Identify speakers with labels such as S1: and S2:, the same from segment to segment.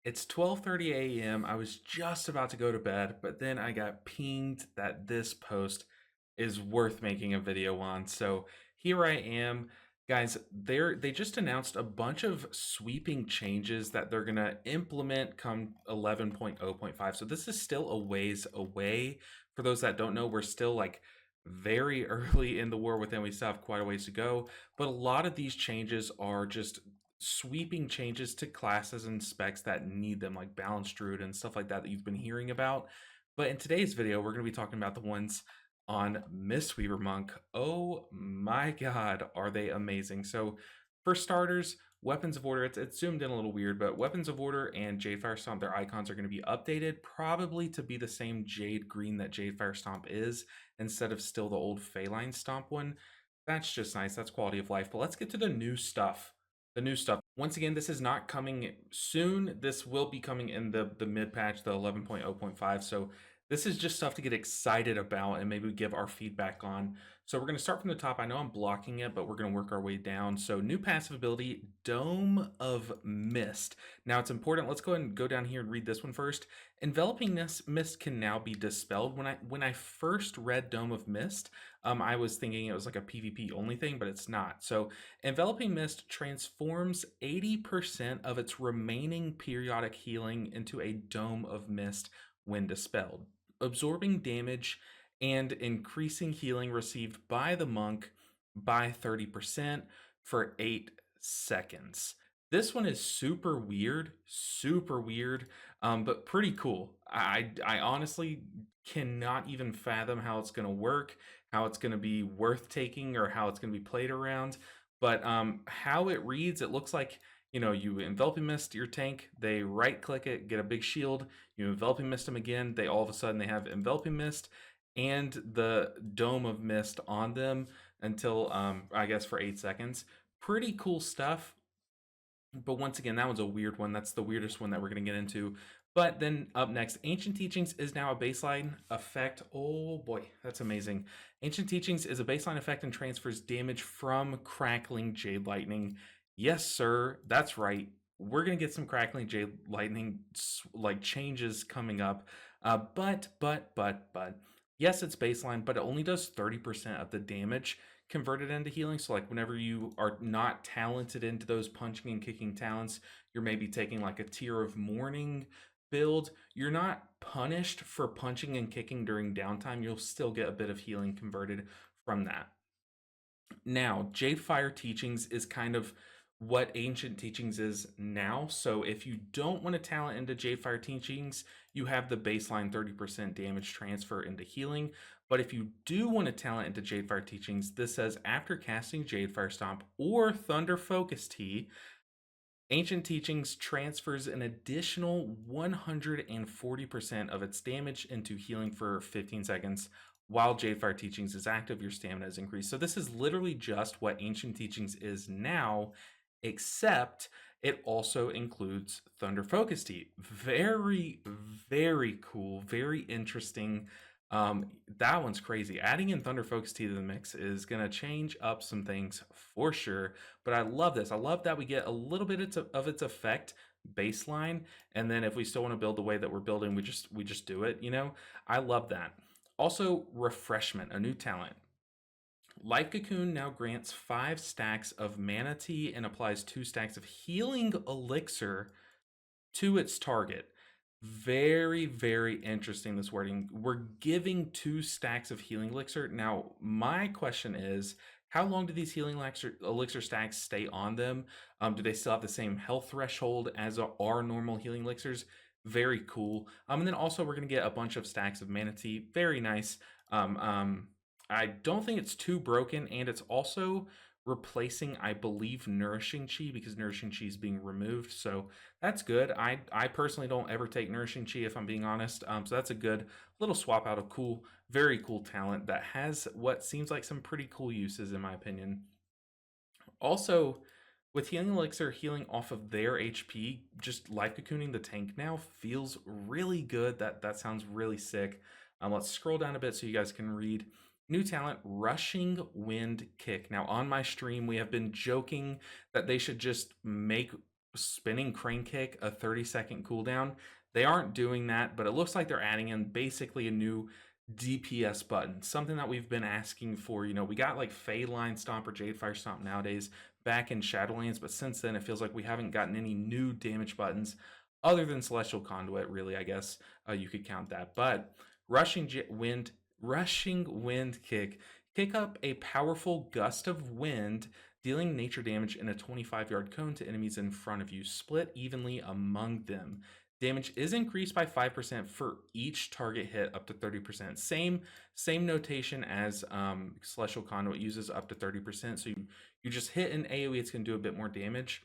S1: It's 12:30 a.m. I was just about to go to bed, but then I got pinged that this post is worth making a video on. So here I am. Guys, they just announced a bunch of sweeping changes that they're going to implement come 11.0.5. So this is still a ways away. For those that don't know, we're still like very early in the war within. We still have quite a ways to go, but a lot of these changes are just sweeping changes to classes and specs that need them, like balanced druid and stuff like that that you've been hearing about. But in today's video, we're going to be talking about the ones on Mistweaver Monk. Oh my god, are they amazing! So for starters, Weapons of Order, it's zoomed in a little weird, but Weapons of Order and Jadefire Stomp, their icons are going to be updated, probably to be the same Jade Green that Jadefire Stomp is, instead of still the old Phaline Stomp one. That's just nice, that's quality of life. But let's get to the new stuff. The new stuff. Once again, this is not coming soon. This will be coming in the mid patch, the 11.0.5. So this is just stuff to get excited about and maybe give our feedback on. So we're going to start from the top. I know I'm blocking it, but we're going to work our way down. So new passive ability, Dome of Mist. Now it's important. Let's go ahead and go down here and read this one first. Enveloping mist can now be dispelled. When I first read Dome of Mist, I was thinking it was like a PvP only thing, but it's not. So enveloping mist transforms 80% of its remaining periodic healing into a dome of mist when dispelled, absorbing damage and increasing healing received by the monk by 30% for 8 seconds. This one is super weird, but pretty cool. I honestly cannot even fathom how it's going to work, how it's going to be worth taking, or how it's going to be played around. But how it reads, it looks like, you know, you enveloping mist your tank, they right click it, get a big shield, you enveloping mist them again, they all of a sudden they have enveloping mist and the dome of mist on them until I guess for 8 seconds. Pretty cool stuff. But once again, that one's a weird one. That's the weirdest one that we're going to get into. But then up next, Ancient Teachings is now a baseline effect. Oh boy, that's amazing. Ancient Teachings is a baseline effect and transfers damage from Crackling Jade Lightning. Yes, sir, that's right. We're going to get some Crackling Jade Lightning like changes coming up. But yes, it's baseline, but it only does 30% of the damage converted into healing. So like whenever you are not talented into those punching and kicking talents, you're maybe taking like a Tear of Mourning build, you're not punished for punching and kicking during downtime. You'll still get a bit of healing converted from that. Now, Jade Fire Teachings is kind of what Ancient Teachings is now. So if you don't want to talent into Jade Fire Teachings, you have the baseline 30% damage transfer into healing. But if you do want to talent into Jade Fire Teachings, this says after casting Jade Fire Stomp or Thunder Focus Tea, Ancient Teachings transfers an additional 140% of its damage into healing for 15 seconds. While Jadefire Teachings is active, your stamina is increased. So this is literally just what Ancient Teachings is now, except it also includes Thunder Focus Tea. Very cool, very interesting. That one's crazy. Adding in Thunder Focus Tea to the mix is gonna change up some things for sure. But I love this. I love that we get a little bit of its effect baseline, and then if we still want to build the way that we're building, we just do it. You know, I love that. Also, Refreshment, a new talent. Life Cocoon now grants 5 stacks of Mana Tea and applies 2 stacks of Healing Elixir to its target. Very interesting, this wording. We're giving 2 stacks of Healing Elixir. Now, my question is, how long do these Healing Elixir stacks stay on them? Do they still have the same health threshold as our normal Healing Elixirs? Very cool. And then also we're going to get a bunch of stacks of Mana Tea. Very nice. I don't think it's too broken, and it's also replacing, I believe, Nourishing Chi, because Nourishing Chi is being removed. So that's good. I personally don't ever take Nourishing Chi, if I'm being honest. So that's a good little swap out of cool, very cool talent that has what seems like some pretty cool uses, in my opinion. Also, with Healing Elixir healing off of their HP, just life cocooning the tank now feels really good. That sounds really sick. Let's scroll down a bit so you guys can read. New talent, Rushing Wind Kick. Now, on my stream, we have been joking that they should just make spinning crane kick a 30-second cooldown. They aren't doing that, but it looks like they're adding in basically a new DPS button, something that we've been asking for. You know, we got like Fey Line Stomp or Jadefire Stomp nowadays back in Shadowlands, but since then it feels like we haven't gotten any new damage buttons other than Celestial Conduit, really, I guess you could count that. But Rushing Wind kick up a powerful gust of wind, dealing nature damage in a 25-yard cone to enemies in front of you, split evenly among them. Damage is increased by 5% for each target hit up to 30%. Same notation as Celestial Conduit uses, up to 30%. So you just hit an AoE, it's going to do a bit more damage.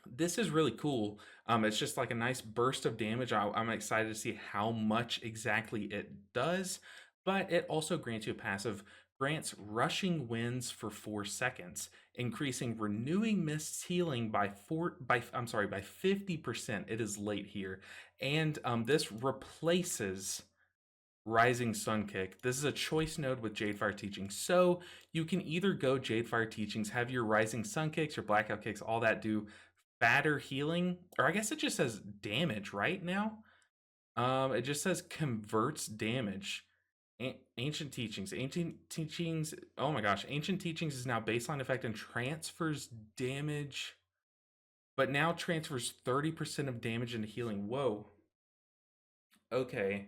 S1: This is really cool. It's just like a nice burst of damage. I'm excited to see how much exactly it does, but it also grants you a passive. Grants rushing winds for 4 seconds, increasing renewing mist's healing by 50%. It is late here, and this replaces Rising Sun Kick. This is a choice node with Jadefire Teachings, so you can either go Jadefire Teachings, have your Rising Sun Kicks, your Blackout Kicks, all that do fatter healing, or I guess it just says damage right now. It just says converts damage. Ancient Teachings. Oh my gosh. Ancient Teachings is now baseline effect and transfers damage, but now transfers 30% of damage into healing. Whoa. Okay.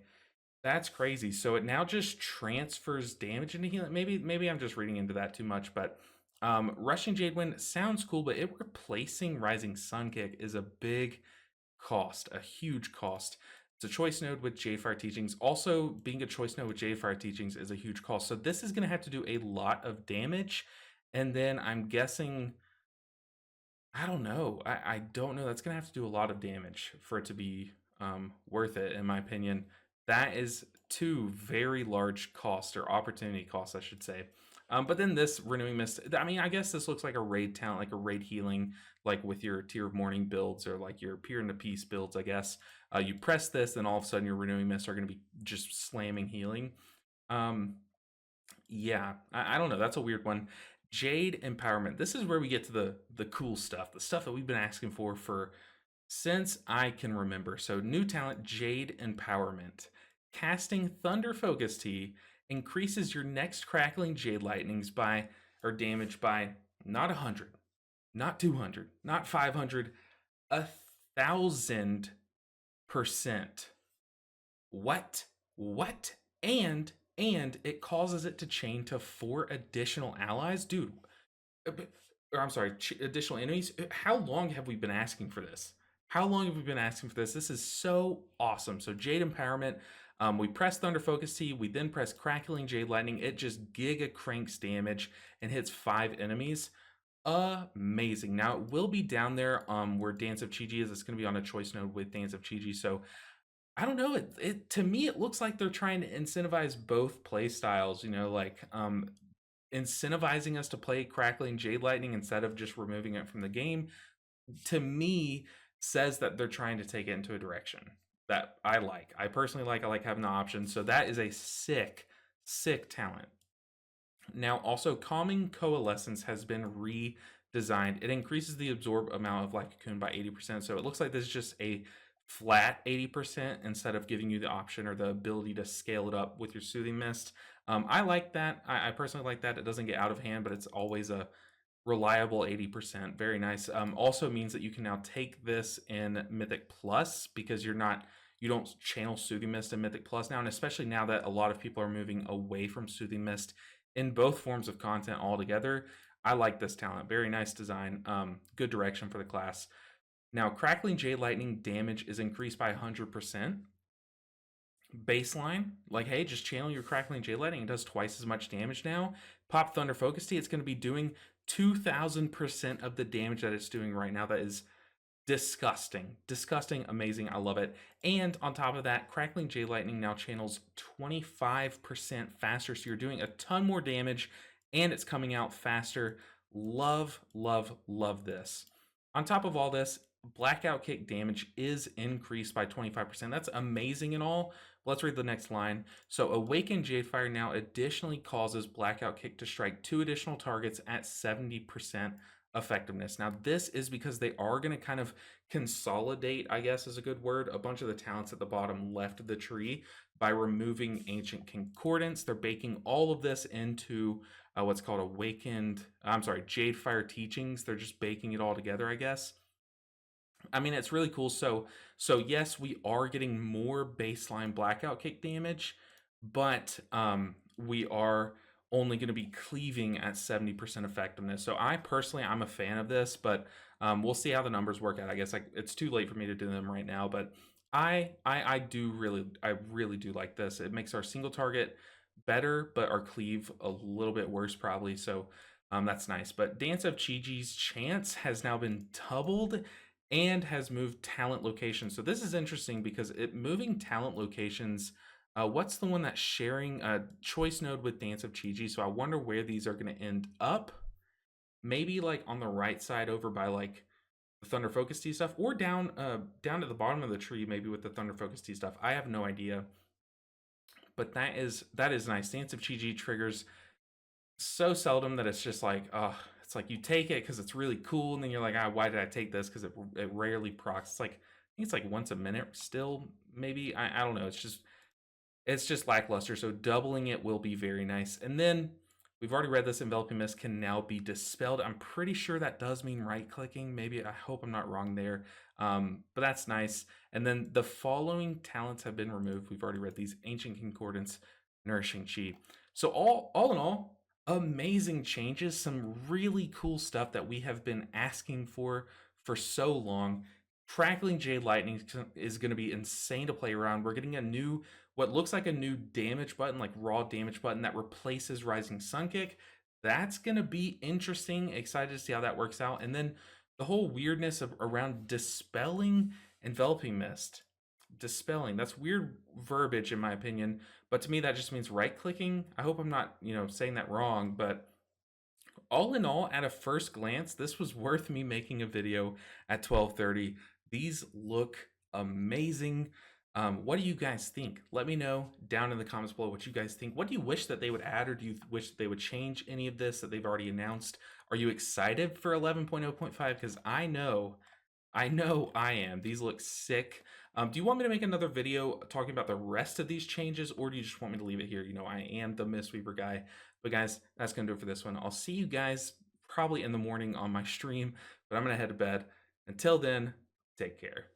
S1: That's crazy. So it now just transfers damage into healing. Maybe I'm just reading into that too much, but Rushing Jade Wind sounds cool, but it replacing Rising Sun Kick is a big cost, a huge cost. It's a choice node with Jadefire Teachings. Also, being a choice node with Jadefire Teachings is a huge cost. So this is going to have to do a lot of damage. And then I'm guessing, I don't know. I don't know. That's going to have to do a lot of damage for it to be worth it, in my opinion. That is 2 very large costs, or opportunity costs, I should say. But then this Renewing Mist, I mean, I guess this looks like a raid talent, like a raid healing, like with your Tear of Morning builds or like your Peer into Peace builds, I guess. You press this, then all of a sudden your Renewing Mists are going to be just slamming healing. Yeah, I don't know. That's a weird one. Jade Empowerment. This is where we get to the cool stuff, the stuff that we've been asking for since I can remember. So new talent, Jade Empowerment. Casting Thunder Focus Tea increases your next crackling Jade Lightnings by, or damage by, not 100, not 200, not 500, 1,000%. What? And it causes it to chain to 4 additional allies, dude. Or I'm sorry, additional enemies. How long have we been asking for this? How long have we been asking for this? This is so awesome. So Jade Empowerment, we press Thunder Focus Tea, we then press Crackling Jade Lightning. It just giga cranks damage and hits 5 enemies. Amazing. Now it will be down there where Dance of Chi-Ji is. It's going to be on a choice node with Dance of Chi-Ji. So I don't know. It to me it looks like they're trying to incentivize both play styles. You know, like incentivizing us to play Crackling Jade Lightning instead of just removing it from the game. To me, says that they're trying to take it into a direction that I like. I personally like. I like having the option. So that is a sick talent. Now, also, Calming Coalescence has been redesigned. It increases the absorb amount of Life Cocoon by 80%. So it looks like this is just a flat 80% instead of giving you the option or the ability to scale it up with your Soothing Mist. I like that. I personally like that. It doesn't get out of hand, but it's always a reliable 80%. Very nice. Also means that you can now take this in Mythic Plus because you don't channel Soothing Mist in Mythic Plus now, and especially now that a lot of people are moving away from Soothing Mist in both forms of content altogether. I like this talent. Very nice design. Good direction for the class. Now, Crackling Jade Lightning damage is increased by 100%. Baseline, like, hey, just channel your Crackling Jade Lightning. It does twice as much damage now. Pop Thunder Focus Tea, it's going to be doing 2,000% of the damage that it's doing right now. That is disgusting. Amazing. I love it. And on top of that, Crackling Jade Lightning now channels 25% faster. So you're doing a ton more damage and it's coming out faster. Love this. On top of all this, Blackout Kick damage is increased by 25%. That's amazing and all. Let's read the next line. So Awakened Jadefire now additionally causes Blackout Kick to strike 2 additional targets at 70% effectiveness. Now, this is because they are going to kind of consolidate, I guess is a good word, a bunch of the talents at the bottom left of the tree by removing ancient concordance. They're baking all of this into what's called Jade Fire Teachings. They're just baking it all together, I guess. I mean, it's really cool. So yes, we are getting more baseline blackout kick damage, but we are only going to be cleaving at 70% effectiveness. So I personally, I'm a fan of this, but we'll see how the numbers work out. I guess it's too late for me to do them right now, but I really do like this. It makes our single target better, but our cleave a little bit worse probably. So that's nice. But Dance of Chi-Chi's chance has now been doubled and has moved talent locations. So this is interesting because it moving talent locations. What's the one that's sharing a choice node with Dance of Chi-Chi? So I wonder where these are going to end up. Maybe like on the right side over by like the Thunder Focus Tea stuff, or down at the bottom of the tree, maybe with the Thunder Focus Tea stuff. I have no idea. But that is nice. Dance of Chi-Chi triggers so seldom that it's just like, oh, it's like you take it because it's really cool, and then you're like, why did I take this? Because it rarely procs. It's like I think it's like once a minute still, maybe. I don't know. It's just lackluster. So doubling it will be very nice. And then we've already read this enveloping mist can now be dispelled. I'm pretty sure that does mean right clicking. Maybe I hope I'm not wrong there. But that's nice. And then the following talents have been removed. We've already read these: Ancient Concordance, Nourishing Chi. So all in all, amazing changes, some really cool stuff that we have been asking for so long. Crackling Jade Lightning is going to be insane to play around. We're getting what looks like a new damage button, like raw damage button that replaces Rising Sun Kick. That's going to be interesting. Excited to see how that works out. And then the whole weirdness around dispelling enveloping mist. Dispelling, that's weird verbiage in my opinion, but to me that just means right clicking. I hope I'm not, saying that wrong, but all in all, at a first glance, this was worth me making a video at 12:30. These look amazing. What do you guys think? Let me know down in the comments below what you guys think. What do you wish that they would add, or do you wish that they would change any of this that they've already announced? Are you excited for 11.0.5? Because I know I am. These look sick. Do you want me to make another video talking about the rest of these changes, or do you just want me to leave it here? I am the Mistweaver guy. But guys, that's going to do it for this one. I'll see you guys probably in the morning on my stream, but I'm going to head to bed. Until then, take care.